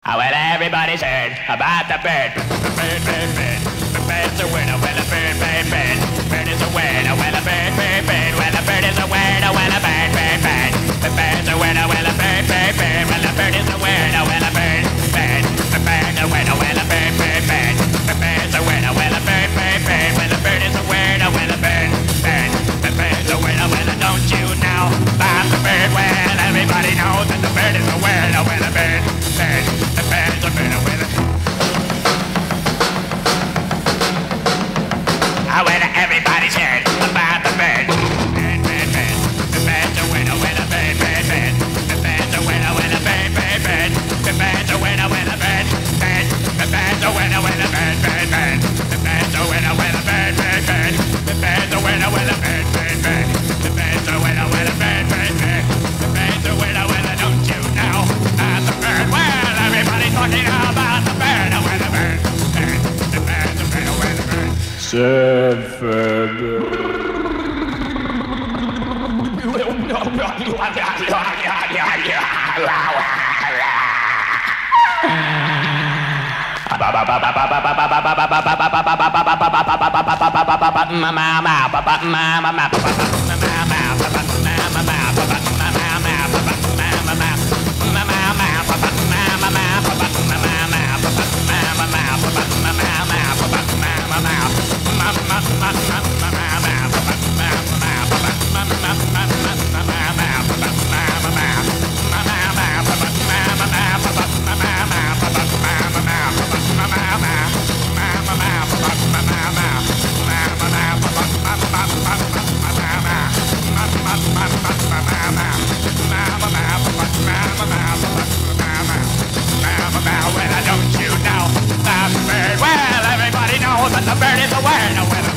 Well, everybody's heard about the bird. The bird, bird, bird. The bird's a winner. Well, the bird, bird, bird. Bird is a winner. Well, the bird, bird, bird. Well, the bird is a winner. Well, the bird, bird, bird. The bird's a winner. Well, the bird, bird, bird. Well, the bird is a winner. Well, the bird, bird. The bird's a winner. Well, the bird, bird, bird. The bird's a winner. Well, the bird, bird, bird. Well, the bird is a winner. Well, the bird, bird. The bird's a winner. Well, don't you know about the bird? Well, everybody knows that the bird is a winner. Well, the bird, bird. The bird's a winner. Well, well, everybody's heard about the bird. Bird, bird, bird. The bird's a winner. Well, the bird, bird, bird. The bird's a winner. Well, the bird, bird, bird. The bird's a winner. Well, the bird, bird. The bird's a winner. Well, the bird, bird, bird. The bird's a winner. Well, the bird, bird, bird. The bird's a winner. Well, the bird, bird, bird. The bird's a winner. Well, the bird, bird, bird. The bird's a winner. Well, don't you know about the bird? Well, everybody's talking about the bird. Well, the bird, bird. The bird's a winner. Well, the bird. Well, don't you know about the bird? Well, everybody knows that the bird is a winner.